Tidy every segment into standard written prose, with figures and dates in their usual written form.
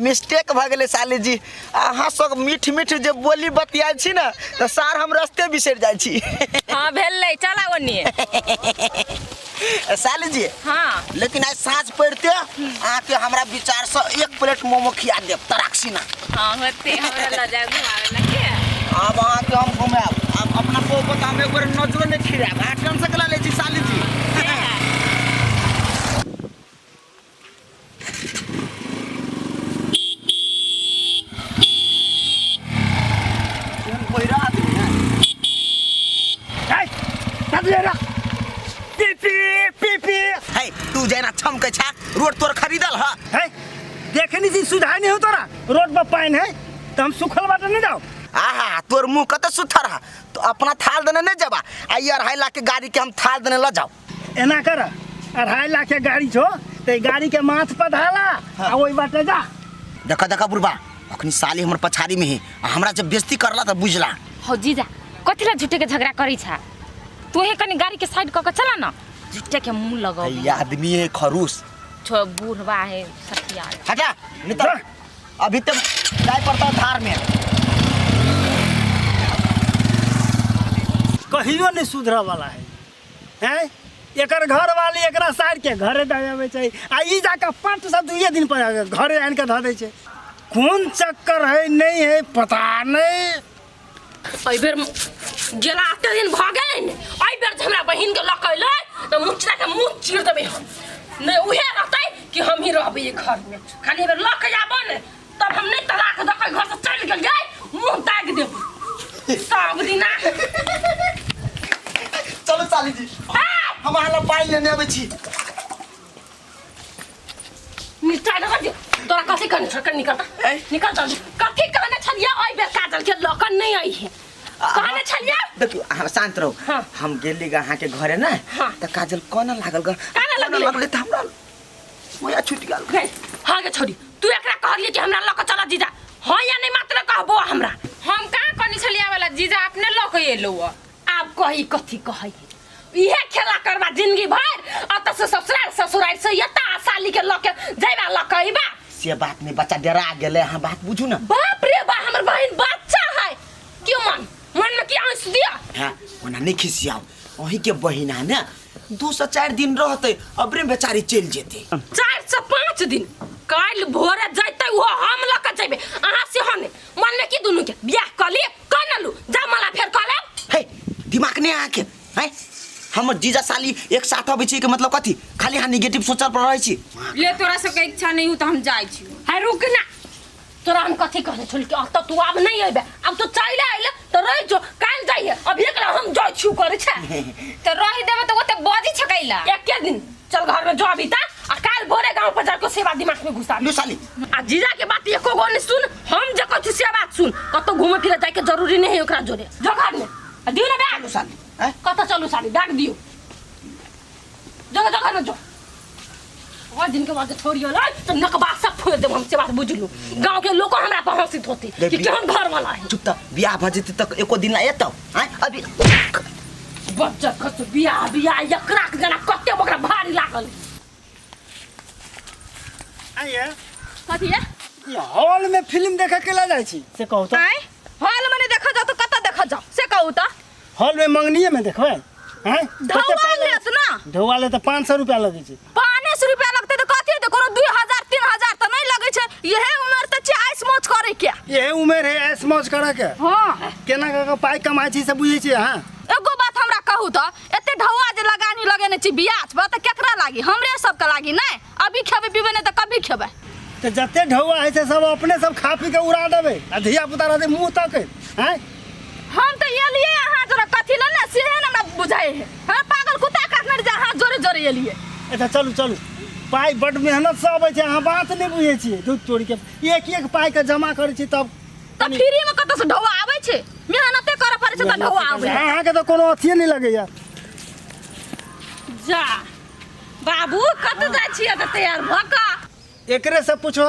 Mistake भ गेलै साली जी। अहाँ सब मीठ मीठ जे बोली बतियाइ छी ना त सार हम रस्ते बिसरि जाइ छी। हां भेलै चला ओनिए। साली जी हाँ लेकिन आज साँझ पड़ते आके हमरा विचार से 1 प्लेट मोमो खिया देब तराक्षी ना। हाँ होते हमरा ल जाए घुमावे ना के। अब आके हम घुमाएब। अब अपना पोपो त हम एक बार नजरो नहीं खिराएब। आ टेंशन कला ले छी साली जी। पहिरा आदमी है। हाय तबलेरा पी है तू जेना छमके छा रोड तोर खरीदल ह। है देखनी जी सुधार नहीं हो तोरा रोड पर पाइन है तो हम सुखल बाटे नहीं जाओ। आहा तोर मुंह कते सुथर है तो अपना थाल देने नहीं जबा। आ 2.5 लाख के गाड़ी के हम थाल देने ल जाओ। एना कर 2.5 लाख के गाड़ी छो ते गाड़ी के माथ पर धाला आ ओई बाटे जा। देखा बुढ़बा अखनी साली हमर पछाड़ी में है। हमरा जब बेइज्जती करला त बुझला। हो जीजा कथिला झूठे के झगड़ा करी छा। तू हे कनी गाड़ी के साइड क के चला ना। झूठे के मुंह लगाओ। ये आदमी है खरूस। छो बूढ़वा है सखिया। हटा निकल। अभी तक जाय पड़ता धार में। कहियो नहीं सुधरा वाला है हैं एकर घर वाली एकरा साइड के घरे दयावे छै आ ई जाका 5 से 2 दिन पर घरे आन के ध दे छै। कौन चक्कर है नहीं है पता नहीं। ओइ बेर गेला 8 दिन भ गेलै ने। ओइ बेर हमरा बहिन के लकैले त मुचरा के मुंह चीर देबे हम। नहीं उहे रहतै कि हम ही रहबै ये घर में। खाली बेर लक जाबो ने तब हम नहीं तलाक द के घर से चल गेल जाय मुंह दाग देब। सब दिना चलो साली जी हम हाला पानी लेने आबै छी। मिर्चा लगा दे तोरा कथी करने छकर निकल जल्दी। कथी कहने छलिया ओइ बेर काजल के लकन नहीं आई है। कहने छलिया देखियो हम शांत रहो। हाँ। हम गेली गा अहाँ के घरे ना हाँ। त काजल कोन लागल गा काना लगले त हमरा मोया छूट गेल। गए हां गे छोरी तू एकरा कहलिए कि हमरा लक चला जीजा। हां या नहीं मात्र कहबो हमरा। हम कहां कनी छलिया वाला जीजा अपने लक एलो। आप कही कथी कहै इहे खेला करबा जिंदगी भर अत से ससुराल से यता साली के लक जइबा लकइबा। से बात नहीं बच्चा डरा गेले। अहाँ बात बुझू ना। बाप रे बा हमर बहन बच्चा है क्यों मन में की आंस दिया। हां ओना नहीं खिसियाओ। वही के बहिना है ना 2 से 4 दिन रहते अबरे बेचारी चल जेते। 4 से 5 दिन काल भोरे जइते वो हम लक जइबे। अहाँ से हने मन में की दुनु के बियाह क लिए कनलु जा मला फेर कले। हे दिमाग नहीं आके है हमर जीजा साली एक साथ आबै छी के मतलब कथी खाली हां नेगेटिव सोचल पर रहै छी। ले तोरा सब के इच्छा नहीं हो तो हम जाय छी। है रुक ना तोरा हम कथी कहले छोड़ के अब तू अब नहीं आइबे। अब तो चले आइले तो रह जो काल जाइए अब एकला हम जाय छु करे छे। तो रही देबे तो ओते बजी छकैला एक के दिन चल घर में जो अभी ता आ काल भोरे गांव पर जाके सेवा दिमाग में घुसा लो साली आ जीजा के बात एको गो नहीं सुन। हम जे कथी से बात सुन कतो घूमे फिरे जाय के जरूरी नहीं है ओकरा जोरे जो घर में दियो ना बैग साली हैं कतो चलू साली डाक दियो जगह में जो। और दिन के बाद छोड़ियो ना तो नकबा सब फोड़ देब हमसे बात बुझ लू। गांव के लोग हमरा पर हंसित होते कि केहन घर वाला है। चुप त बियाह भ जेते तक एको दिन ला एतौ हैं अभी बच्चा खस बियाह एकरा के जना कते बकरा भारी लागल। आइए कथी है ये हॉल में फिल्म देखे के ला जाय छी से कहू तो। आय हॉल में देखा जाओ तो कत देखा जाओ से कहू तो। हॉल में मंगनीए में देखबै हैं ढौआ लेत ना ढौआ ले तो 500 रुपया लगे छै। 500 रुपया लगते तो कथी तो कोनो 2000 3000 तो नहीं लगे छै। यही उम्र त चाइस मौज करे के ये उम्र है ऐस मौज करे के। हां केना के पाई कमाई छी से बुझै छी। हां एगो बात हमरा कहू तो एते ढौआ जे लगानी लगेने छी बियाह पर त केकरा लागी हमरे सब के लागी नहीं। अभी खेबे पीबे नहीं त कभी खेबे। तो जते ढौआ है से सब अपने सब खा पी के उड़ा देबे आ धिया पुता रहते मुंह तक हैं। हम तो ये लिए हां जोरा कथी ल ना से हमरा बुझाए है। हां पागल कुत्ता काटने जा हां जोरे जोरे ये लिए। अच्छा चलू चलू पाई बड़ मेहनत से आबै छै। अहाँ बात नहीं बुझै छी दूध तोड़ के एक पाई के जमा करै छी तब फ्री में कत से ढौआ आबै छै। मेहनते करे पड़े छै त ढौआ आबै। अहाँ के तो कोनो अथिए नहीं लगैया। जा बाबू कत जाय छियै त तैयार भ का एकरे से पूछो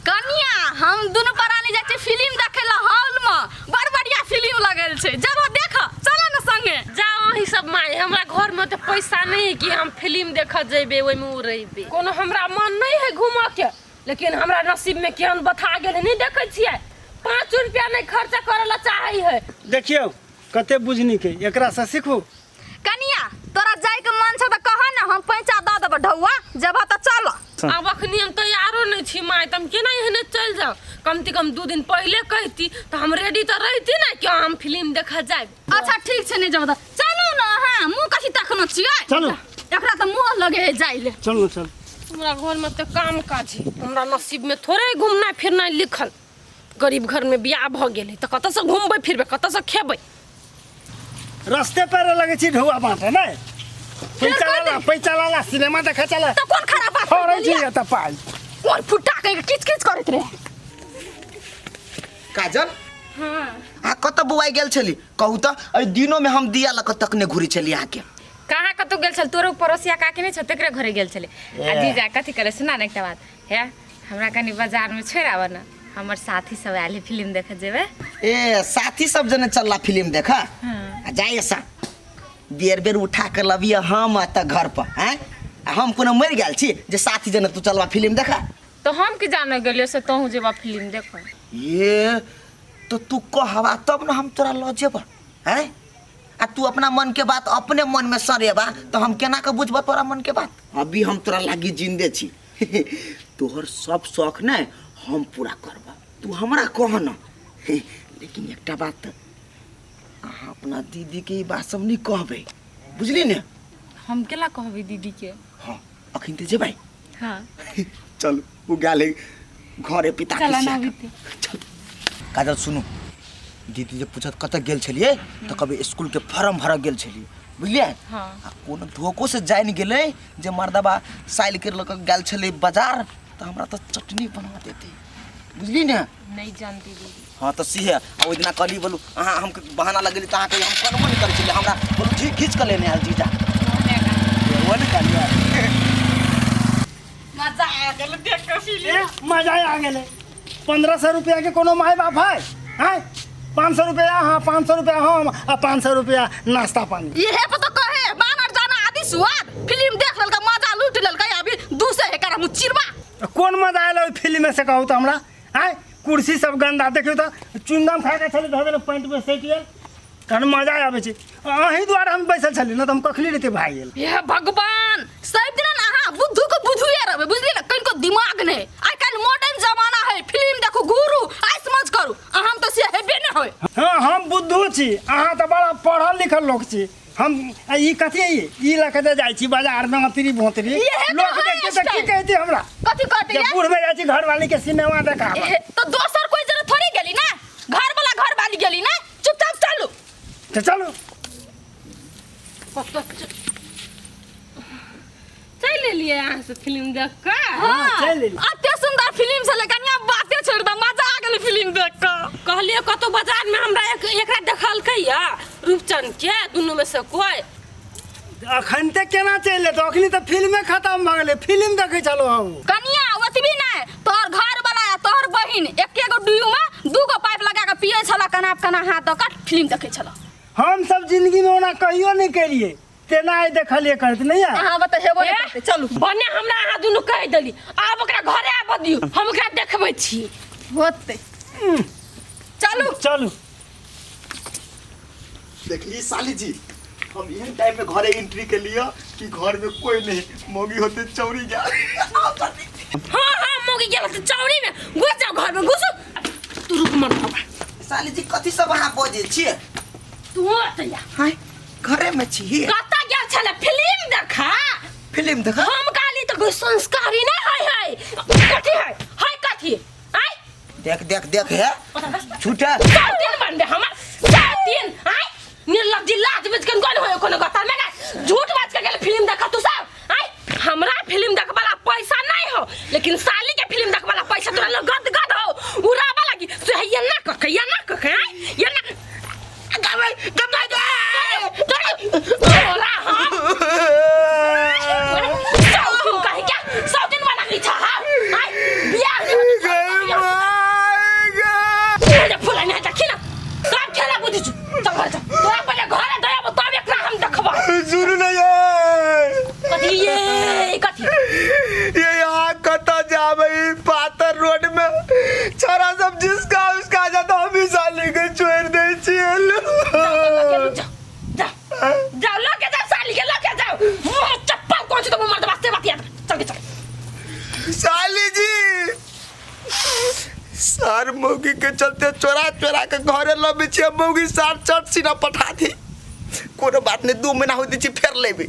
कनिया हम दुनु परानी जाय छी फिल्म देखे ला हॉल में बड़ बढ़िया फिल्म लगल छै। जब देख चल न संगे जाओ ही सब माय हमरा घर में त पैसा नहीं है कि हम फिल्म देख जेबे ओय में रहिबे। कोनो हमरा मन नहीं है घूम के लेकिन हमरा नसीब में केहन बथा गेलै नहीं देखै छियै 5 रुपया नहीं खर्चा करला चाहै है। देखियो कते बुझनी के एकरा से सीखू। कनिया तोरा जाय के मन छ त कह ना हम पैसा द देब ढौआ जेबा त चल। अब अखनी हम तैयारो नहीं छी माय तुम केना एहने चल जाओ कम से कम 2 दिन पहले कहती तो हम रेडी तो रहती ना कि हम फिल्म देखा जाए। अच्छा ठीक छै नहीं जेबा त चलू ना। हां मुंह कथि तखनो छियै चलू एकरा त मुंह लगे है जाइले। चलू चल। हमरा घर में तो काम काज है हमरा नसीब में थोड़े घूमना फिरना लिखल। गरीब घर में बियाह भ गेलै त कत से घूमबै फिरबै कत से खेबै। रास्ते पर लगे छी ढौआ बाटे नै पैसा लाला सिनेमा देखा चला त कोन खराब बात हो रही छी त पाई कोन फुट्टा के किच किच करत रहे। काजल हां कत बुआई गेल छली कहू त अइ दिनो में हम दिया लक तक ने घुरी चली आके। कहाँ कतो गेल छल तोरो पड़ोसिया काकी नहीं छ तेकरे घरे गेल छले। आ जीजा कथि करे सुना न एकटा बात है हमरा कनी बाजार में छोड़ आव न हमर साथी सब आले फिल्म देखे जेबे। ए साथी सब जने चलला फिल्म देखा जाए सा बेर बेर उठा कर लबिया हम त घर पर हैं हम कोनो मर गेल छी जे साथी जने तू चलवा फिल्म देखा। तो हम के जाने गेलियो से तोहू जेबा फिल्म देखो। ये तो तू कहवा तब न हम तोरा ल जेबा हैं आ तू अपना मन के बात अपने मन में सरेबा तो हम केना के बुझबा तोरा मन के बात। अभी हम तोरा लागी जिंदे छी तोहर सब शौक न हम पूरा करबा तू हमरा कह न। लेकिन एकटा बात अहाँ अपना दीदी के ई बात सब नहीं कहबे बुझली ने। हम केला कहबे दीदी के। हां अखिन ते जेबै। हां चल उ गाले घरे पिता के चला ना सिया। बीते चल काजल सुनु दीदी जे पूछत कत गेल छलिए त कभी स्कूल के फॉर्म भर गेल छलिए बुझलिए। हां आ कोनो धोखो से जाइन गेलै जे मर्दबा साइल के लक गेल छले बाजार त हमरा त चटनी बनवा देते बुझली ने। नहीं जानती दीदी। हां त सीहे ओइ दिना कहली बोलू अहाँ हमके बहाना लगेली त अहाँ के हम कोनो नहीं करे छले हमरा बोलू ठीक खींच के लेने आल जीजा वो नहीं कहलिए मजा आ गेल देख के फिल्म। मजा आ गेले 1500 रुपया के कोनो माय बाप है हैं 500 रुपया हाँ 500 रुपया हम आ 500 रुपया नाश्ता पानी। ये पे तो कहे बानर जाना आदि स्वाद फिल्म देख ललका मजा लूट ललका अभी दूसरे है करा मुचिरबा। कौन मजा आयल ओइ फिल्म में से कहू त हमरा हैं कुर्सी सब गंदा देखियो त चुंगम खा के चले धरे पैंट में सेट गेल कन मजा आवे छै अही द्वारा हम बैसल छली न त हम कखली रहते भाग गेल। ये भगवान सब दिन अहाँ बुद्धू को बुद्धूए रहबे बुझली न कनको दिमाग नहीं आइ काल मॉडर्न जमाना है फिल्म देखो गुरु आई समझ करू हम तो से हेबे न होय। हाँ हम बुद्धू छी अहाँ त बड़ा पढ़ल लिखल लोग छी हम ई कथी है ई लके दे जाई छी बाजार में अतरी भोतरी लोग देखते त की कहते हमरा कथी कहते जब बूढ़ में जाई छी घर वाली के सिनेमा देखा तो दोसर कोई जरूरत थोड़ी गेली ना घर वाली गेली ना चुपचाप चलू तो चलो चल लिए यहाँ से फिल्म देख के। हाँ, चल ले। अते सुंदर फिल्म से कनिया बातें छोड़ द मजा आ गेल फिल्म देख के। कहलिए कतो बाजार में हमरा एकरा देखल कहिया रूपचंद के दुनू में से कोई अखन तक केना चले तो अखनी तो फिल्म खत्म भ गेले फिल्म देखे चलो हम कनिया ओतबी नहीं तोहर घर वाला तोहर बहिन एके गो डुयू में दू गो पाइप लगा के पिए छला कनाप कना हाथ द फिल्म देखे छला। हम सब जिंदगी में ओना कहियो नहीं केलिए तेना आई देखलिए करत नहीं है। हां बता हेबो नहीं करते चलू बने हमरा अहाँ दुनू कह देली आब ओकरा घरे आब दियौ हम ओकरा देखबै छी होते चलू चलू देखिए साली जी हम यही टाइम में घरे एंट्री के लिए कि घर में कोई नहीं मोगी होते चौरी जा। हां हां मोगी गेल त चौरी में घुस जाओ घर में घुसो तू रुक मन बाबा साली जी कथी सब वहां बजे छिए तू अतया हाय घरे में छी कता गेल छले फिल्म देखा फिल्म देखा हम काली त कोई संस्कारी नहीं है कथी है कथी आई देख देख देख है छूटा दिन बन दे हमर 3 आई निर्लज्ज लाज बज के कोन होय कोनो गता में झूठ बात के गेल फिल्म देखा तू सब आई हमरा फिल्म देख वाला पैसा नहीं हो लेकिन साली के फिल्म देख वाला पैसा तोरा लग गद गद हो उड़ावा लगी से ये ना कह ये ना गबै ओला हम सब कह क्या सब दिन वाला की था आई बियाह नहीं फुला नहीं था खिला सब खेला बुझी तोरा पहले घर दया तब एकरा हम देखबा सार मौगी के चलते चोरा चोरा के घरे लबे छी मौगी सार चट सीना पठा दी कोनो बात नहीं 2 महीना होती छी फेर लेबे